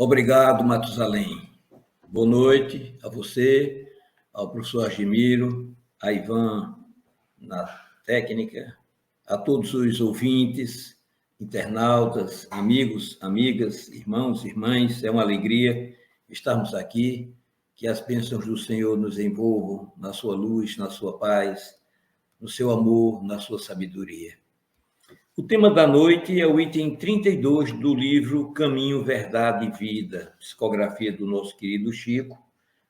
Obrigado, Matusalém. Boa noite a você, ao professor Argemiro, a Ivan na técnica, a todos os ouvintes, internautas, amigos, amigas, irmãos, irmãs. É uma alegria estarmos aqui. Que as bênçãos do Senhor nos envolvam na sua luz, na sua paz, no seu amor, na sua sabedoria. O tema da noite é o item 32 do livro Caminho, Verdade e Vida, psicografia do nosso querido Chico,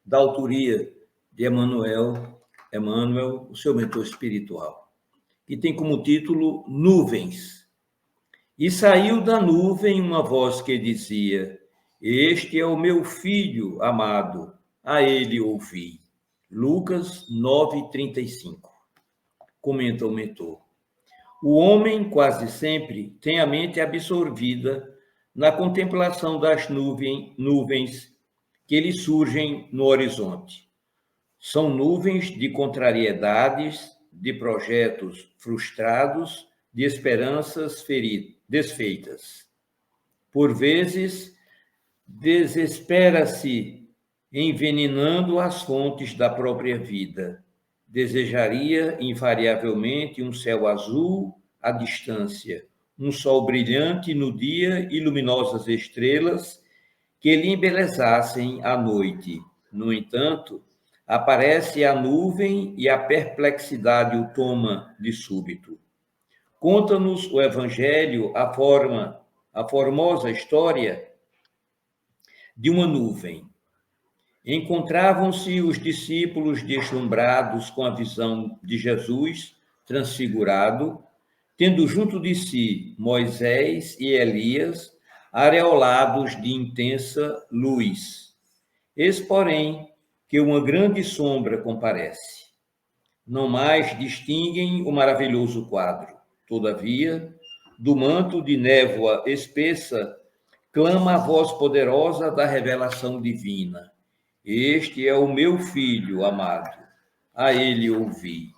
da autoria de Emmanuel, o seu mentor espiritual, que tem como título Nuvens. E saiu da nuvem uma voz que dizia: Este é o meu filho amado, a ele ouvi. Lucas 9:35. Comenta o mentor. O homem, quase sempre, tem a mente absorvida na contemplação das nuvens que lhe surgem no horizonte. São nuvens de contrariedades, de projetos frustrados, de esperanças desfeitas. Por vezes, desespera-se envenenando as fontes da própria vida. Desejaria invariavelmente um céu azul à distância, um sol brilhante no dia e luminosas estrelas que lhe embelezassem a noite. No entanto, aparece a nuvem e a perplexidade o toma de súbito. Conta-nos o Evangelho a formosa história de uma nuvem. Encontravam-se os discípulos deslumbrados com a visão de Jesus transfigurado, tendo junto de si Moisés e Elias, areolados de intensa luz. Eis, porém, que uma grande sombra comparece. Não mais distinguem o maravilhoso quadro. Todavia, do manto de névoa espessa, clama a voz poderosa da revelação divina. Este é o meu filho amado, a ele ouvi.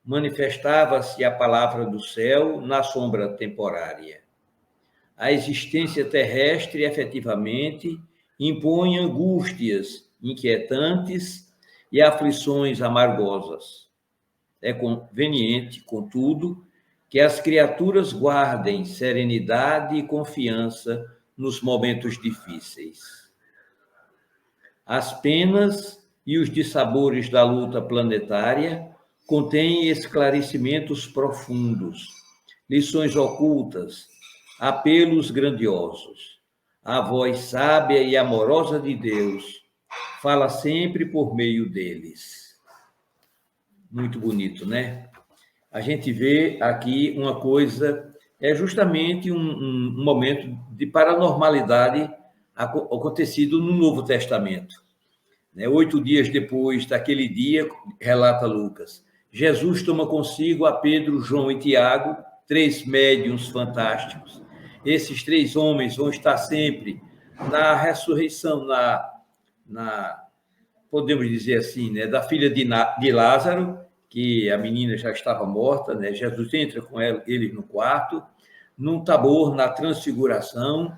Manifestava-se a palavra do céu na sombra temporária. A existência terrestre, efetivamente, impõe angústias inquietantes e aflições amargosas. É conveniente, contudo, que as criaturas guardem serenidade e confiança nos momentos difíceis. As penas e os dissabores da luta planetária contêm esclarecimentos profundos, lições ocultas, apelos grandiosos. A voz sábia e amorosa de Deus fala sempre por meio deles. Muito bonito, né? A gente vê aqui uma coisa, é justamente um momento de paranormalidade acontecido no Novo Testamento. 8 dias depois daquele dia, relata Lucas, Jesus toma consigo a Pedro, João e Tiago, 3 médiuns fantásticos. Esses 3 homens vão estar sempre na ressurreição, podemos dizer assim, da filha de Lázaro, que a menina já estava morta, Jesus entra com eles no quarto, num Tabor, na Transfiguração,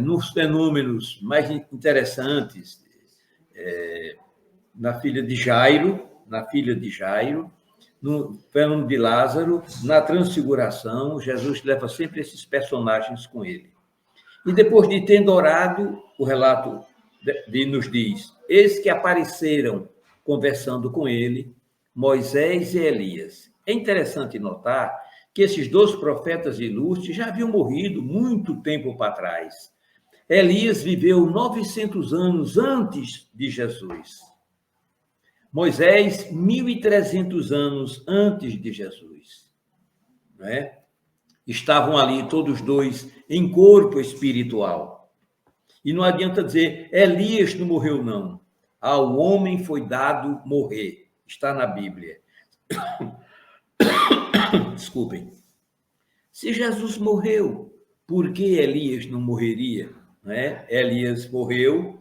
nos fenômenos mais interessantes, na filha de Jairo, no fenômeno de Lázaro, na Transfiguração, Jesus leva sempre esses personagens com ele. E depois de tendo orado, o relato nos diz, eis que apareceram, conversando com ele, Moisés e Elias. É interessante notar que esses 2 profetas ilustres já haviam morrido muito tempo para trás. Elias viveu 900 anos antes de Jesus. Moisés, 1.300 anos antes de Jesus. Não é? Estavam ali todos 2 em corpo espiritual. E não adianta dizer, Elias não morreu, não. Ao homem foi dado morrer. Está na Bíblia. Desculpem. Se Jesus morreu, por que Elias não morreria? Elias morreu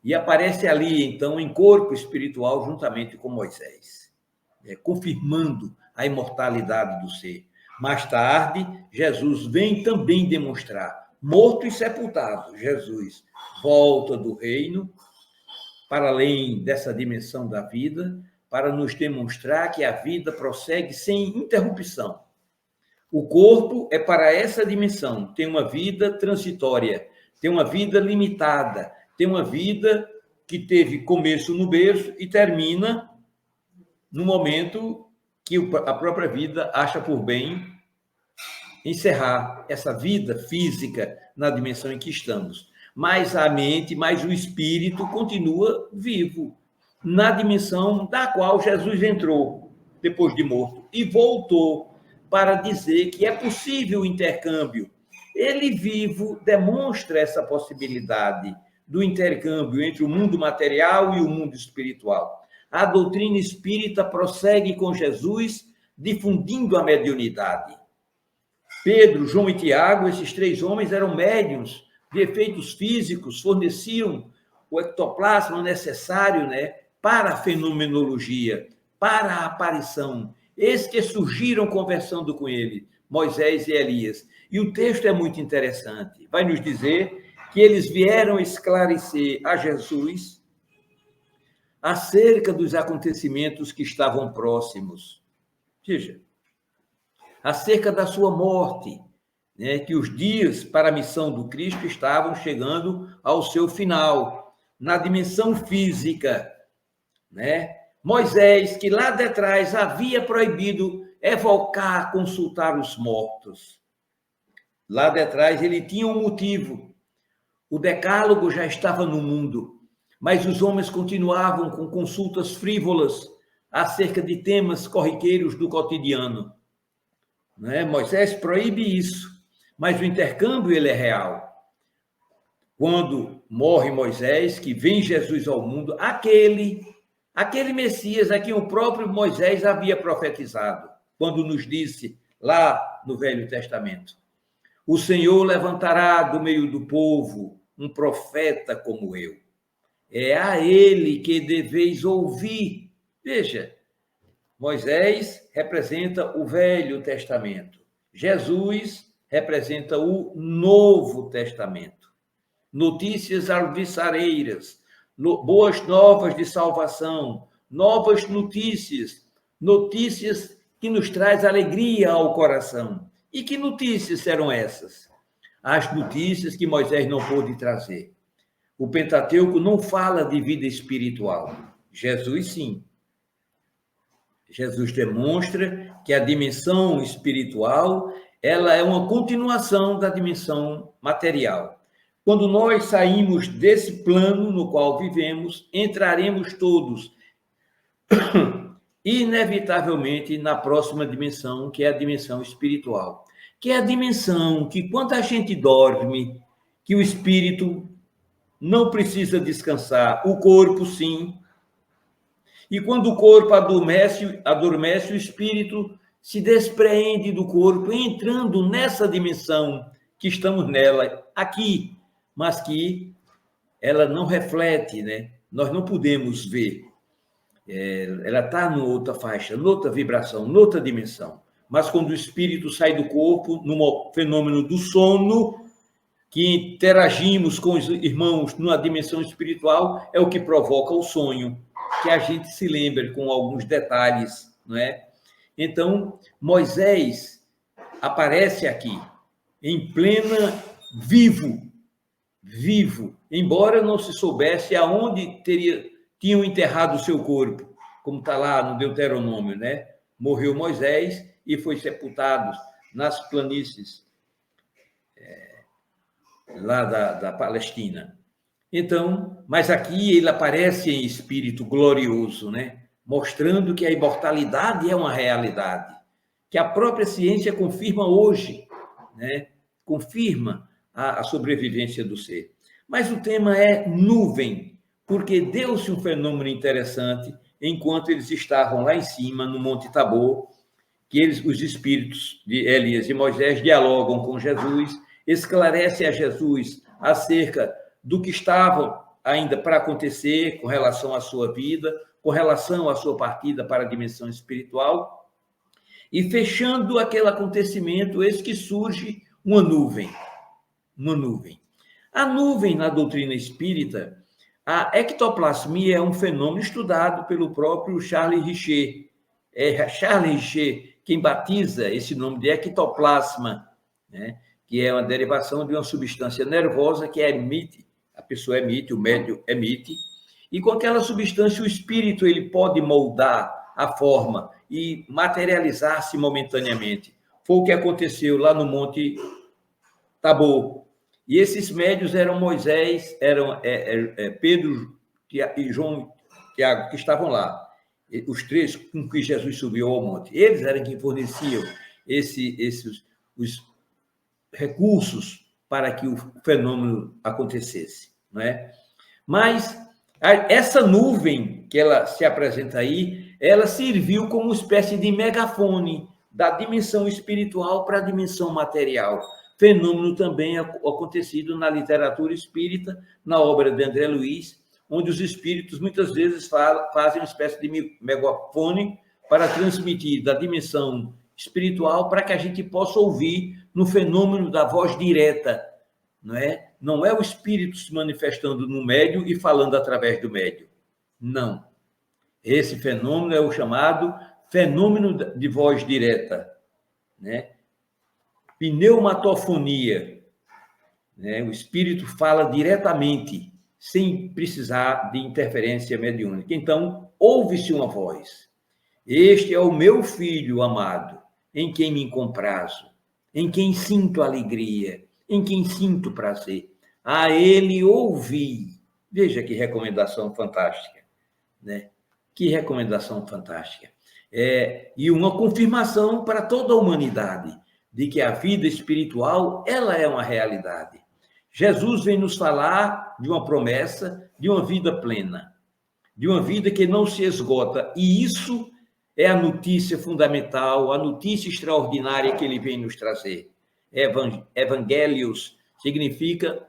e aparece ali, então, em corpo espiritual, juntamente com Moisés, confirmando a imortalidade do ser. Mais tarde, Jesus vem também demonstrar morto e sepultado. Jesus volta do reino para além dessa dimensão da vida, para nos demonstrar que a vida prossegue sem interrupção. O corpo é para essa dimensão, tem uma vida transitória, tem uma vida limitada, tem uma vida que teve começo no berço e termina no momento que a própria vida acha por bem encerrar essa vida física na dimensão em que estamos. Mas a mente, mas o espírito continua vivo na dimensão da qual Jesus entrou depois de morto e voltou para dizer que é possível o intercâmbio. Ele vivo demonstra essa possibilidade do intercâmbio entre o mundo material e o mundo espiritual. A doutrina espírita prossegue com Jesus, difundindo a mediunidade. Pedro, João e Tiago, esses três homens eram médiuns de efeitos físicos, forneciam o ectoplasma necessário, né, para a fenomenologia, para a aparição. Esses que surgiram conversando com ele, Moisés e Elias. E o texto é muito interessante. Vai nos dizer que eles vieram esclarecer a Jesus acerca dos acontecimentos que estavam próximos. Veja, acerca da sua morte, né, que os dias para a missão do Cristo estavam chegando ao seu final, na dimensão física, né? Moisés, que lá de trás havia proibido evocar, consultar os mortos. Lá de trás ele tinha um motivo. O decálogo já estava no mundo, mas os homens continuavam com consultas frívolas acerca de temas corriqueiros do cotidiano. Né? Moisés proíbe isso, mas o intercâmbio ele é real. Quando morre Moisés, que vem Jesus ao mundo, aquele Messias a quem o próprio Moisés havia profetizado, quando nos disse lá no Velho Testamento: o Senhor levantará do meio do povo um profeta como eu. É a ele que deveis ouvir. Veja, Moisés representa o Velho Testamento. Jesus representa o Novo Testamento. Notícias alvissareiras, boas novas de salvação, novas notícias, notícias que nos traz alegria ao coração. E que notícias serão essas? As notícias que Moisés não pôde trazer. O Pentateuco não fala de vida espiritual. Jesus, sim. Jesus demonstra que a dimensão espiritual, ela é uma continuação da dimensão material. Quando nós saímos desse plano no qual vivemos, entraremos todos inevitavelmente na próxima dimensão, que é a dimensão espiritual. Que é a dimensão que, quando a gente dorme, que o espírito não precisa descansar, o corpo sim. E quando o corpo adormece, o espírito se despreende do corpo, entrando nessa dimensão que estamos nela, aqui, mas que ela não reflete, né? Nós não podemos ver. Ela está em outra faixa, noutra vibração, noutra dimensão. Mas quando o espírito sai do corpo, no fenômeno do sono, que interagimos com os irmãos numa dimensão espiritual, é o que provoca o sonho, que a gente se lembre com alguns detalhes, não é? Então, Moisés aparece aqui, em plena, vivo, embora não se soubesse aonde tinham enterrado o seu corpo, como está lá no Deuteronômio, né? Morreu Moisés e foi sepultado nas planícies lá da Palestina. Então, mas aqui ele aparece em espírito glorioso, né? Mostrando que a imortalidade é uma realidade, que a própria ciência confirma hoje, né? Confirma a sobrevivência do ser. Mas o tema é nuvem, porque deu-se um fenômeno interessante enquanto eles estavam lá em cima, no Monte Tabor, que os espíritos de Elias e Moisés dialogam com Jesus, esclarecem a Jesus acerca do que estava ainda para acontecer com relação à sua vida, com relação à sua partida para a dimensão espiritual, e fechando aquele acontecimento, eis que surge uma nuvem, uma nuvem. A nuvem, na doutrina espírita, a ectoplasmia é um fenômeno estudado pelo próprio Charles Richer. É Charles Richer quem batiza esse nome de ectoplasma, né? Que é uma derivação de uma substância nervosa que emite, a pessoa emite, o médium emite, e com aquela substância o espírito ele pode moldar a forma e materializar-se momentaneamente. Foi o que aconteceu lá no Monte Tabor. E esses médios eram Moisés, eram Pedro e João, Tiago, que estavam lá. Os três com que Jesus subiu ao monte. Eles eram quem forneciam os recursos para que o fenômeno acontecesse, não é? Mas essa nuvem que ela se apresenta aí, ela serviu como uma espécie de megafone da dimensão espiritual para a dimensão material. Fenômeno também acontecido na literatura espírita, na obra de André Luiz, onde os espíritos muitas vezes fazem uma espécie de megafone para transmitir da dimensão espiritual para que a gente possa ouvir no fenômeno da voz direta, não é? Não é o espírito se manifestando no médium e falando através do médium. Não. Esse fenômeno é o chamado fenômeno de voz direta, né? Pneumatofonia, né? O espírito fala diretamente, sem precisar de interferência mediúnica. Então, ouve-se uma voz. Este é o meu filho amado, em quem me comprazo, em quem sinto alegria, em quem sinto prazer. A ele ouvi. Veja que recomendação fantástica, né? Que recomendação fantástica. E uma confirmação para toda a humanidade de que a vida espiritual, ela é uma realidade. Jesus vem nos falar de uma promessa, de uma vida plena, de uma vida que não se esgota. E isso é a notícia fundamental, a notícia extraordinária que ele vem nos trazer. Evangelhos significa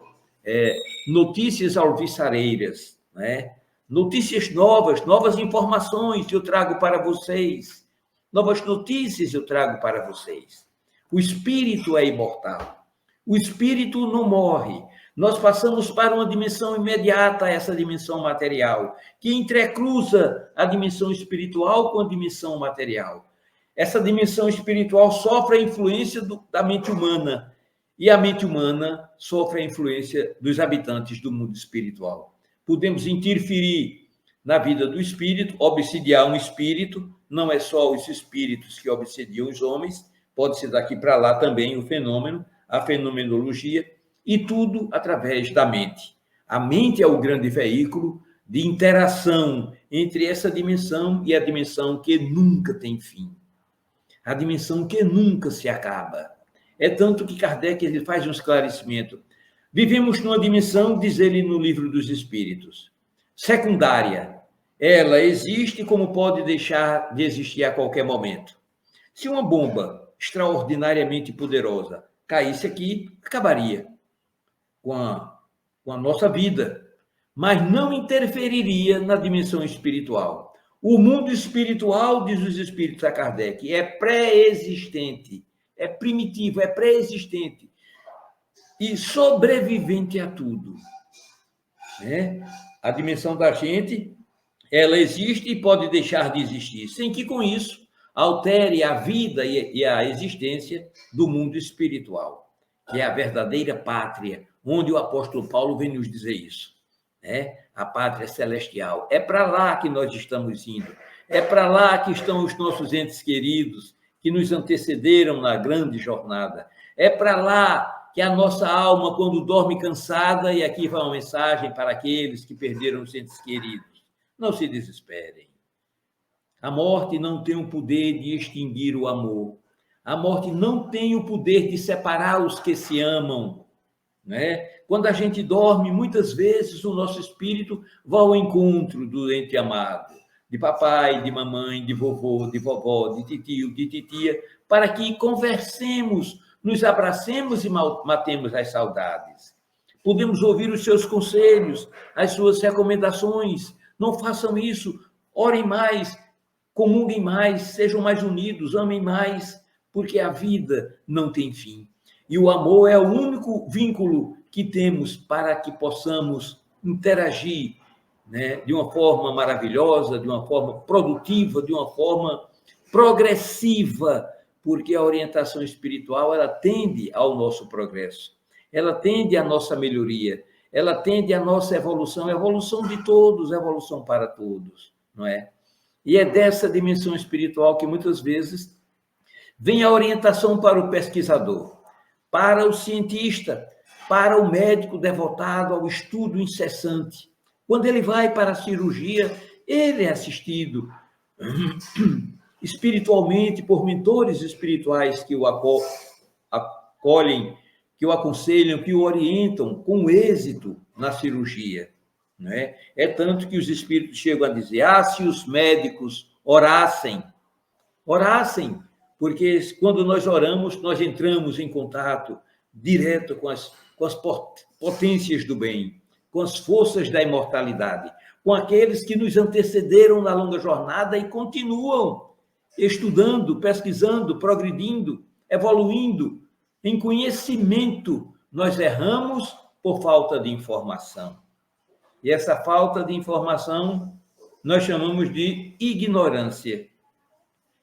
notícias alvissareiras, né? Notícias novas informações eu trago para vocês, novas notícias eu trago para vocês. O espírito é imortal, o espírito não morre. Nós passamos para uma dimensão imediata, essa dimensão material, que entrecruza a dimensão espiritual com a dimensão material. Essa dimensão espiritual sofre a influência da mente humana, e a mente humana sofre a influência dos habitantes do mundo espiritual. Podemos interferir na vida do espírito, obsidiar um espírito, não é só os espíritos que obsidiam os homens, pode ser daqui para lá também o fenômeno, a fenomenologia, e tudo através da mente. A mente é o grande veículo de interação entre essa dimensão e a dimensão que nunca tem fim. A dimensão que nunca se acaba. É tanto que Kardec ele faz um esclarecimento. Vivemos numa dimensão, diz ele no Livro dos Espíritos, secundária. Ela existe como pode deixar de existir a qualquer momento. Se uma bomba extraordinariamente poderosa caísse aqui, acabaria com a nossa vida, mas não interferiria na dimensão espiritual. O mundo espiritual, diz os espíritos a Kardec, é pré-existente, é primitivo, é pré-existente e sobrevivente a tudo. Né? A dimensão da gente, ela existe e pode deixar de existir, sem que com isso altere a vida e a existência do mundo espiritual, que é a verdadeira pátria, onde o apóstolo Paulo vem nos dizer isso, né? A pátria celestial. É para lá que nós estamos indo, é para lá que estão os nossos entes queridos, que nos antecederam na grande jornada. É para lá que a nossa alma, quando dorme cansada, e aqui vai uma mensagem para aqueles que perderam os entes queridos, não se desesperem. A morte não tem o poder de extinguir o amor. A morte não tem o poder de separar os que se amam, né? Quando a gente dorme, muitas vezes o nosso espírito vai ao encontro do ente amado, de papai, de mamãe, de vovô, de vovó, de titio, de titia, para que conversemos, nos abracemos e matemos as saudades. Podemos ouvir os seus conselhos, as suas recomendações. Não façam isso, orem mais, comunguem mais, sejam mais unidos, amem mais, porque a vida não tem fim. E o amor é o único vínculo que temos para que possamos interagir, né, de uma forma maravilhosa, de uma forma produtiva, de uma forma progressiva, porque a orientação espiritual ela tende ao nosso progresso, ela tende à nossa melhoria, ela tende à nossa evolução, evolução de todos, evolução para todos, não é? E é dessa dimensão espiritual que muitas vezes vem a orientação para o pesquisador, para o cientista, para o médico devotado ao estudo incessante. Quando ele vai para a cirurgia, ele é assistido espiritualmente por mentores espirituais que o acolhem, que o aconselham, que o orientam com êxito na cirurgia. Não é? É tanto que os espíritos chegam a dizer: se os médicos orassem, porque quando nós oramos, nós entramos em contato direto com as potências do bem, com as forças da imortalidade, com aqueles que nos antecederam na longa jornada e continuam estudando, pesquisando, progredindo, evoluindo em conhecimento. Nós erramos por falta de informação. E essa falta de informação nós chamamos de ignorância.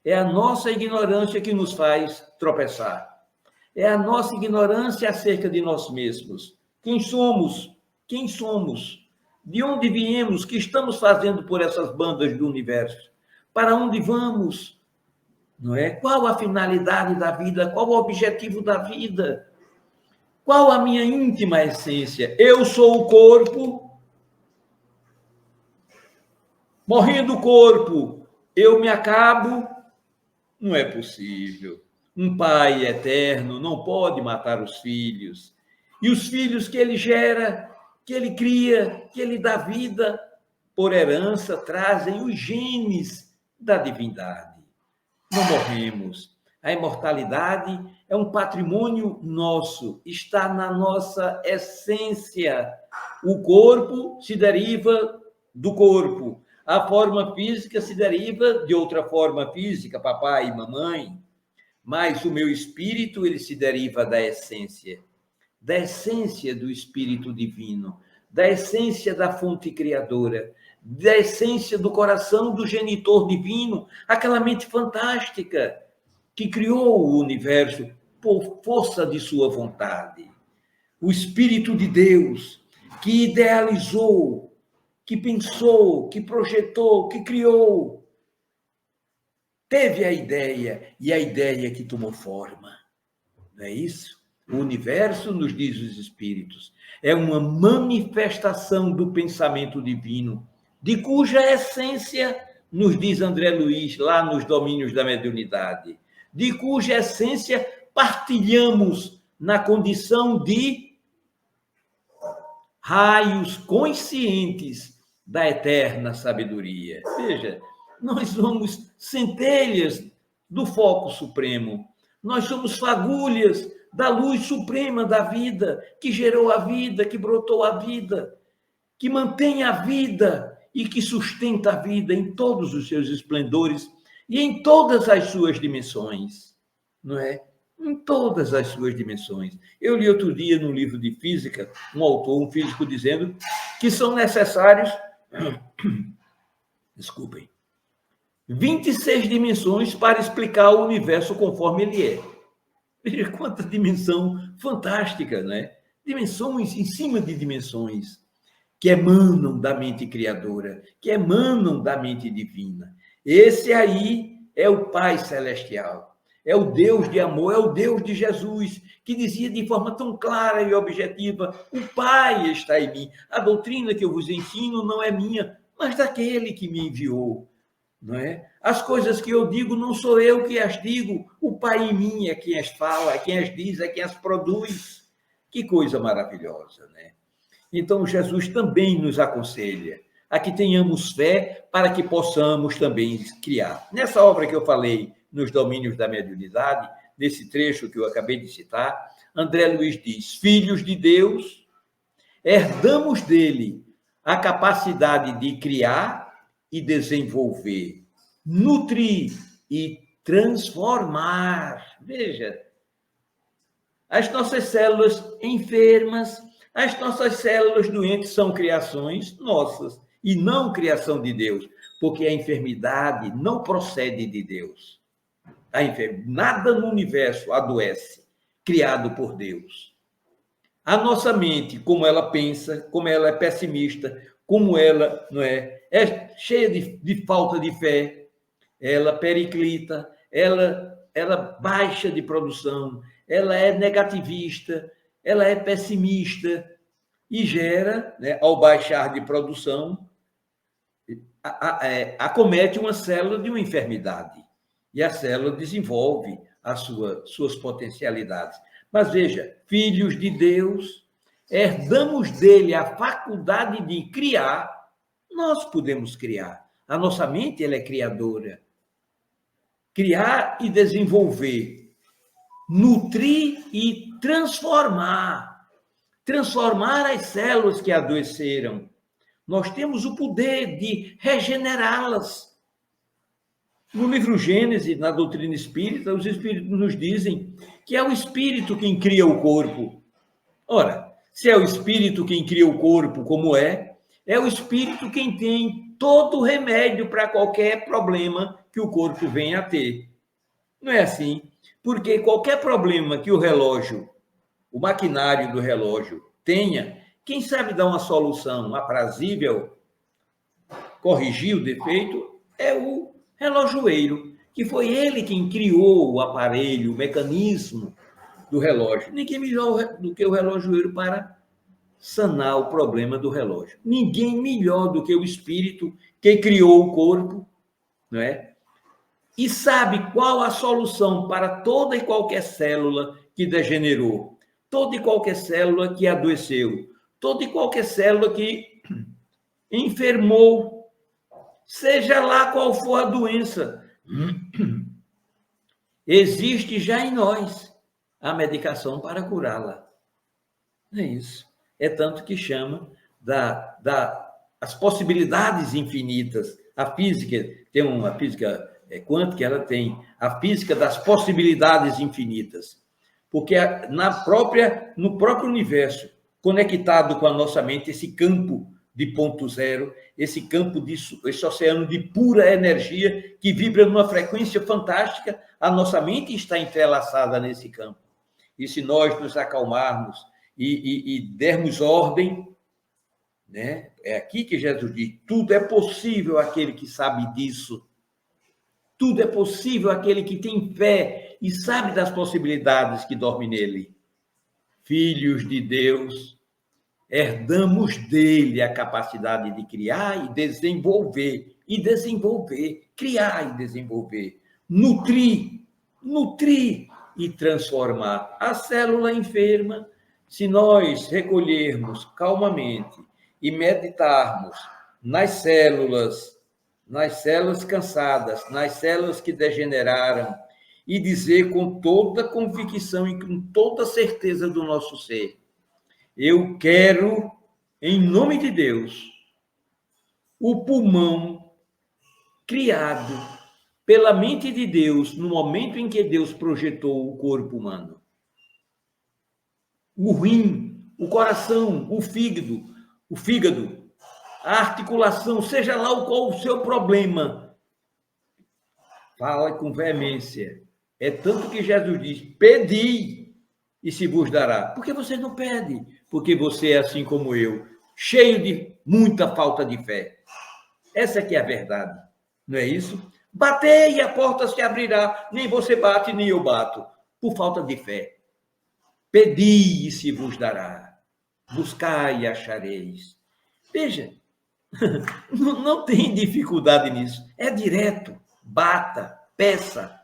É a nossa ignorância que nos faz tropeçar. É a nossa ignorância acerca de nós mesmos. Quem somos? Quem somos? De onde viemos? O que estamos fazendo por essas bandas do universo? Para onde vamos? Não é? Qual a finalidade da vida? Qual o objetivo da vida? Qual a minha íntima essência? Eu sou o corpo. Morrendo o corpo, eu me acabo? Não é possível. Um pai eterno não pode matar os filhos. E os filhos que ele gera, que ele cria, que ele dá vida, por herança, trazem os genes da divindade. Não morremos. A imortalidade é um patrimônio nosso, está na nossa essência. O corpo se deriva do corpo. A forma física se deriva de outra forma física, papai e mamãe. Mas o meu espírito, ele se deriva da essência do Espírito Divino, da essência da fonte criadora, da essência do coração do genitor divino, aquela mente fantástica que criou o universo por força de sua vontade. O Espírito de Deus que idealizou, que pensou, que projetou, que criou, teve a ideia, e a ideia que tomou forma. Não é isso? O universo, nos diz os Espíritos, é uma manifestação do pensamento divino, de cuja essência, nos diz André Luiz, lá nos Domínios da Mediunidade, de cuja essência partilhamos na condição de raios conscientes da eterna sabedoria. Veja, nós somos centelhas do foco supremo, nós somos fagulhas da luz suprema da vida, que gerou a vida, que brotou a vida, que mantém a vida e que sustenta a vida em todos os seus esplendores e em todas as suas dimensões, não é? Em todas as suas dimensões. Eu li outro dia num livro de física, um físico, dizendo que são necessários, desculpem, 26 dimensões para explicar o universo conforme ele é. Veja quanta dimensão fantástica, né? Dimensões em cima de dimensões que emanam da mente criadora, que emanam da mente divina. Esse aí é o Pai Celestial. É o Deus de amor, é o Deus de Jesus, que dizia de forma tão clara e objetiva: o Pai está em mim. A doutrina que eu vos ensino não é minha, mas daquele que me enviou. Não é? As coisas que eu digo não sou eu que as digo, o Pai em mim é quem as fala, é quem as diz, é quem as produz. Que coisa maravilhosa, né? Então, Jesus também nos aconselha a que tenhamos fé para que possamos também criar. Nessa obra que eu falei, Nos Domínios da Mediunidade, nesse trecho que eu acabei de citar, André Luiz diz: filhos de Deus, herdamos dele a capacidade de criar e desenvolver, nutrir e transformar. Veja, As nossas células enfermas, as nossas células doentes são criações nossas e não criação de Deus, porque a enfermidade não procede de Deus. Nada no universo adoece, criado por Deus. A nossa mente, como ela pensa, como ela é pessimista, como ela não é cheia de falta de fé, ela periclita, ela baixa de produção, ela é negativista, ela é pessimista e gera, né, ao baixar de produção, acomete uma célula de uma enfermidade. E a célula desenvolve as suas potencialidades. Mas veja, filhos de Deus, herdamos dele a faculdade de criar, nós podemos criar. A nossa mente, ela é criadora. Criar e desenvolver, nutrir e transformar. Transformar as células que adoeceram. Nós temos o poder de regenerá-las. No livro Gênesis, na doutrina espírita, os espíritos nos dizem que é o espírito quem cria o corpo. Ora, se é o espírito quem cria o corpo, como é o espírito quem tem todo o remédio para qualquer problema que o corpo venha a ter. Não é assim? Porque qualquer problema que o relógio, o maquinário do relógio tenha, quem sabe dar uma solução aprazível, corrigir o defeito, é o relojoeiro, que foi ele quem criou o aparelho, o mecanismo do relógio. Ninguém melhor do que o relojoeiro para sanar o problema do relógio. Ninguém melhor do que o espírito que criou o corpo, não é? E sabe qual a solução para toda e qualquer célula que degenerou, toda e qualquer célula que adoeceu, toda e qualquer célula que enfermou, seja lá qual for a doença. Existe já em nós a medicação para curá-la. É isso. É tanto que chama as possibilidades infinitas. A física tem uma física quântica, ela tem a física das possibilidades infinitas. Porque no próprio universo, conectado com a nossa mente, esse campo de ponto zero, esse campo, esse oceano de pura energia que vibra numa frequência fantástica, a nossa mente está entrelaçada nesse campo. E se nós nos acalmarmos e dermos ordem, né? É aqui que Jesus diz, tudo é possível àquele que sabe disso. Tudo é possível àquele que tem fé e sabe das possibilidades que dormem nele. Filhos de Deus, herdamos dele a capacidade de criar e desenvolver, criar e desenvolver, nutrir e transformar. A célula enferma, se nós recolhermos calmamente e meditarmos nas células cansadas, nas células que degeneraram, e dizer com toda convicção e com toda certeza do nosso ser, eu quero, em nome de Deus, o pulmão criado pela mente de Deus no momento em que Deus projetou o corpo humano. O rim, o coração, o fígado, a articulação, seja lá qual o seu problema. Fala com veemência. É tanto que Jesus diz, pedi e se vos dará. Por que você não pede? Porque você é assim como eu, cheio de muita falta de fé. Essa que é a verdade, não é isso? Batei e a porta se abrirá. Nem você bate, nem eu bato, por falta de fé. Pedi e se vos dará. Buscai e achareis. Veja, não tem dificuldade nisso. É direto. Bata, peça.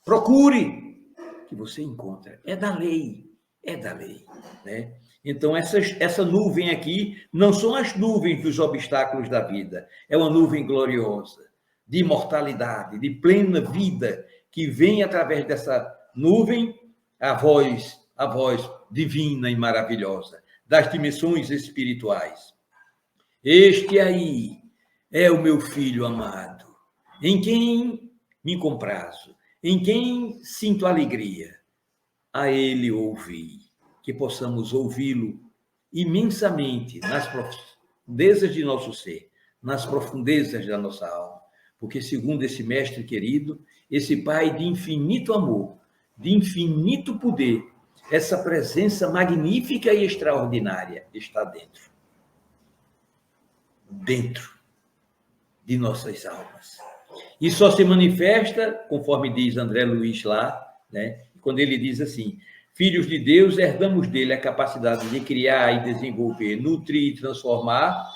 Procure, que você encontra. É da lei, né? Então, essa nuvem aqui não são as nuvens dos obstáculos da vida. É uma nuvem gloriosa, de imortalidade, de plena vida, que vem através dessa nuvem a voz divina e maravilhosa das dimensões espirituais. Este aí é o meu filho amado, em quem me comprazo, em quem sinto alegria. a Ele ouvi. Que possamos ouvi-lo imensamente nas profundezas de nosso ser, nas profundezas da nossa alma. Porque, segundo esse mestre querido, esse Pai de infinito amor, de infinito poder, essa presença magnífica e extraordinária está dentro de nossas almas. E só se manifesta, conforme diz André Luiz lá, né? Quando ele diz assim: filhos de Deus, herdamos dele a capacidade de criar e desenvolver, nutrir e transformar,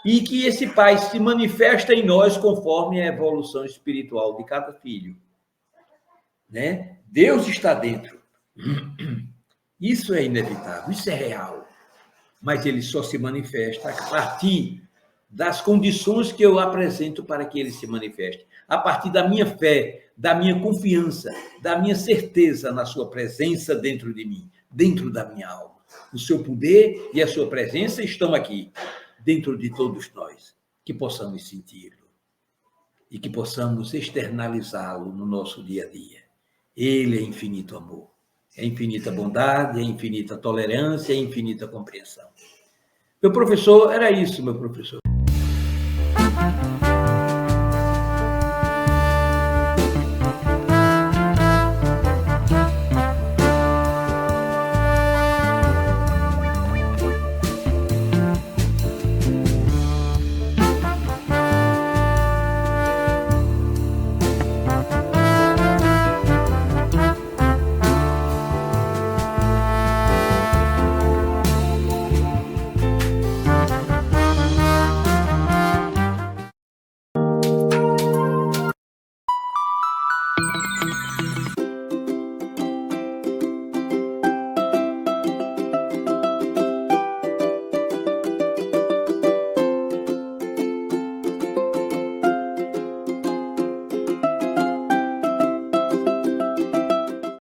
e que esse Pai se manifesta em nós conforme a evolução espiritual de cada filho. Né? Deus está dentro. Isso é inevitável, isso é real. Mas ele só se manifesta a partir das condições que eu apresento para que ele se manifeste. A partir da minha fé, da minha confiança, da minha certeza na sua presença dentro de mim, dentro da minha alma. O seu poder e a sua presença estão aqui, dentro de todos nós. Que possamos senti-lo e que possamos externalizá-lo no nosso dia a dia. Ele é infinito amor, é infinita bondade, é infinita tolerância, é infinita compreensão. Meu professor, era isso, meu professor.